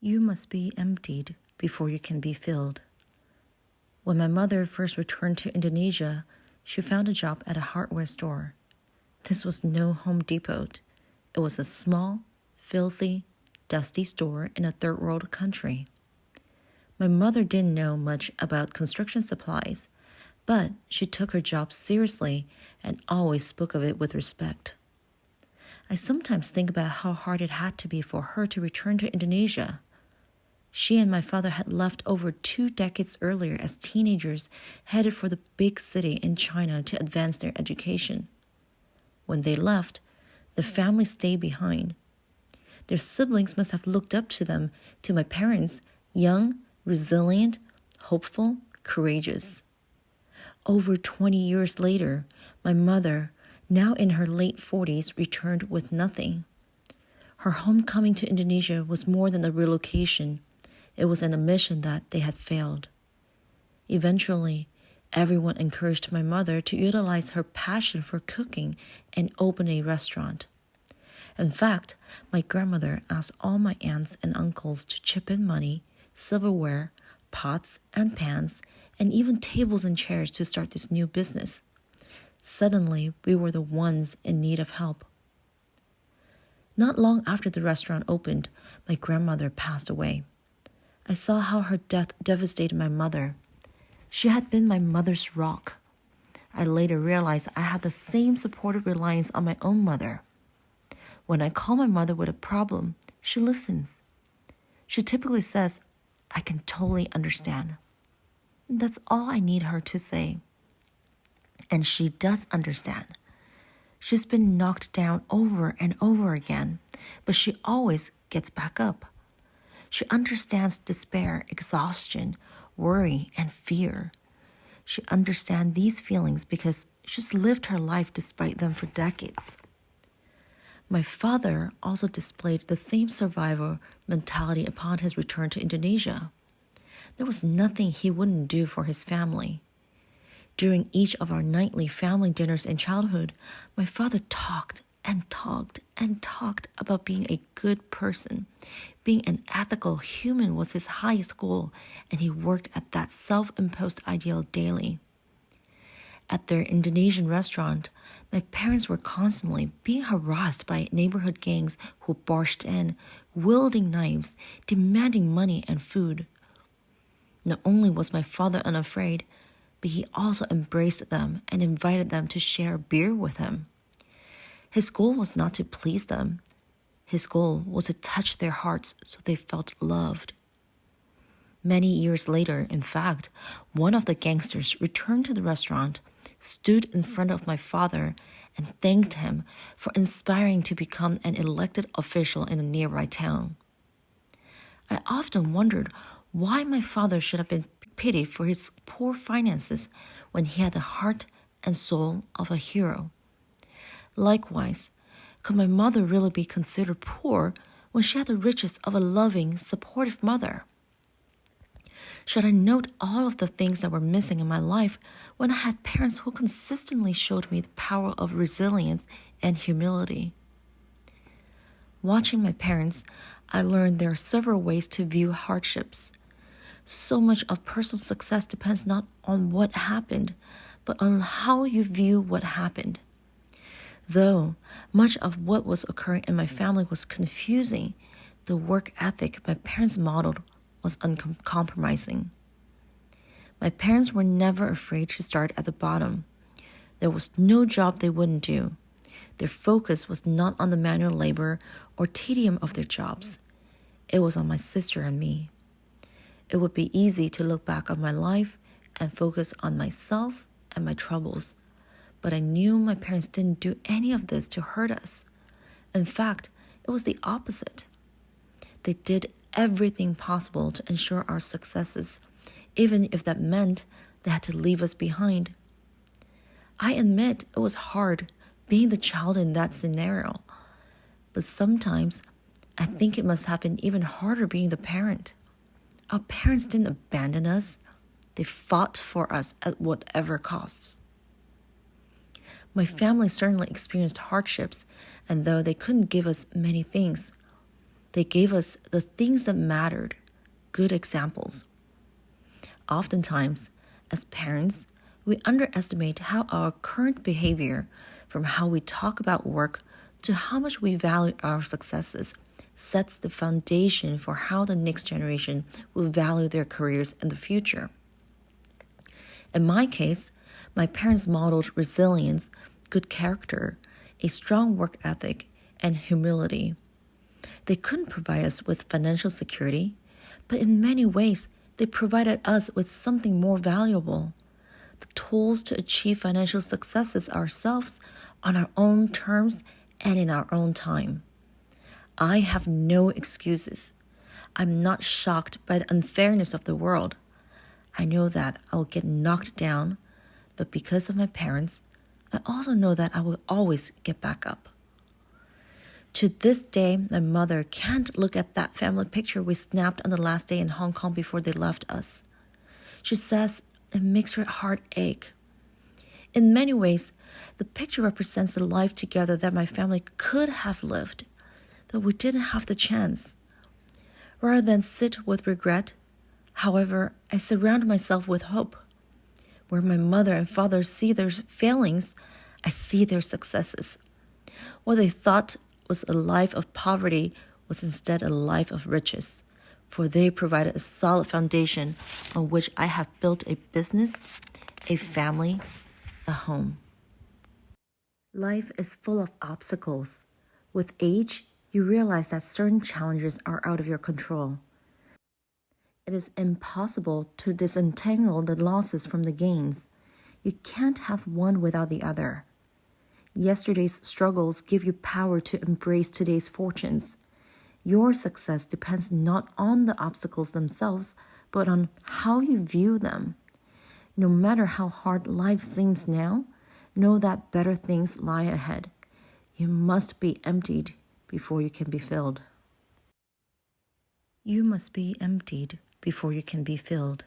You must be emptied before you can be filled. When my mother first returned to Indonesia, she found a job at a hardware store. This was no Home Depot. It was a small, filthy, dusty store in a third world country. My mother didn't know much about construction supplies, but she took her job seriously and always spoke of it with respect. I sometimes think about how hard it had to be for her to return to Indonesia. She and my father had left over 2 decades earlier as teenagers headed for the big city in China to advance their education. When they left, the family stayed behind. Their siblings must have looked up to my parents, young, resilient, hopeful, courageous. Over 20 years later, my mother, now in her late 40s, returned with nothing. Her homecoming to Indonesia was more than a relocation. It was an admission that they had failed. Eventually, everyone encouraged my mother to utilize her passion for cooking and open a restaurant. In fact, my grandmother asked all my aunts and uncles to chip in money, silverware, pots and pans, and even tables and chairs to start this new business. Suddenly, we were the ones in need of help. Not long after the restaurant opened, my grandmother passed away. I saw how her death devastated my mother. She had been my mother's rock. I later realized I had the same supportive reliance on my own mother. When I call my mother with a problem, she listens. She typically says, "I can totally understand." That's all I need her to say. And she does understand. She's been knocked down over and over again, but she always gets back up. She understands despair, exhaustion, worry, and fear. She understands these feelings because she's lived her life despite them for decades. My father also displayed the same survivor mentality upon his return to Indonesia. There was nothing he wouldn't do for his family. During each of our nightly family dinners in childhood, my father talked and talked and talked about being a good person. Being an ethical human was his highest goal, and he worked at that self-imposed ideal daily. At their Indonesian restaurant, my parents were constantly being harassed by neighborhood gangs who barged in, wielding knives, demanding money and food. Not only was my father unafraid, but he also embraced them and invited them to share beer with him. His goal was not to please them. His goal was to touch their hearts so they felt loved. Many years later, in fact, one of the gangsters returned to the restaurant, stood in front of my father, and thanked him for inspiring to become an elected official in a nearby town. I often wondered why my father should have been pitied for his poor finances when he had the heart and soul of a hero. Likewise, could my mother really be considered poor when she had the riches of a loving, supportive mother? Should I note all of the things that were missing in my life when I had parents who consistently showed me the power of resilience and humility? Watching my parents, I learned there are several ways to view hardships. So much of personal success depends not on what happened, but on how you view what happened. Though much of what was occurring in my family was confusing, the work ethic my parents modeled was uncompromising. My parents were never afraid to start at the bottom. There was no job they wouldn't do. Their focus was not on the manual labor or tedium of their jobs. It was on my sister and me. It would be easy to look back on my life and focus on myself and my troubles. But I knew my parents didn't do any of this to hurt us. In fact, it was the opposite. They did everything possible to ensure our successes, even if that meant they had to leave us behind. I admit it was hard being the child in that scenario, but sometimes I think it must have been even harder being the parent. Our parents didn't abandon us. They fought for us at whatever costs. My family certainly experienced hardships, and though they couldn't give us many things, They gave us the things that mattered, good examples. Oftentimes, as parents, we underestimate how our current behavior, from how we talk about work to how much we value our successes, sets the foundation for how the next generation will value their careers in the future. In my case, my parents modeled resilience, good character, a strong work ethic, and humility. They couldn't provide us with financial security, but in many ways, they provided us with something more valuable, the tools to achieve financial successes ourselves on our own terms and in our own time. I have no excuses. I'm not shocked by the unfairness of the world. I know that I will get knocked down, but because of my parents, I also know that I will always get back up. To this day, my mother can't look at that family picture we snapped on the last day in Hong Kong before they left us. She says it makes her heart ache. In many ways, the picture represents the life together that my family could have lived, but we didn't have the chance. Rather than sit with regret, however, I surround myself with hope. Where my mother and father see their failings, I see their successes. What they thought was a life of poverty was instead a life of riches, for they provided a solid foundation on which I have built a business, a family, a home. Life is full of obstacles. With age, you realize that certain challenges are out of your control. It is impossible to disentangle the losses from the gains. You can't have one without the other. Yesterday's struggles give you power to embrace today's fortunes. Your success depends not on the obstacles themselves, but on how you view them. No matter how hard life seems now, know that better things lie ahead. You must be emptied before you can be filled. You must be emptied before you can be filled.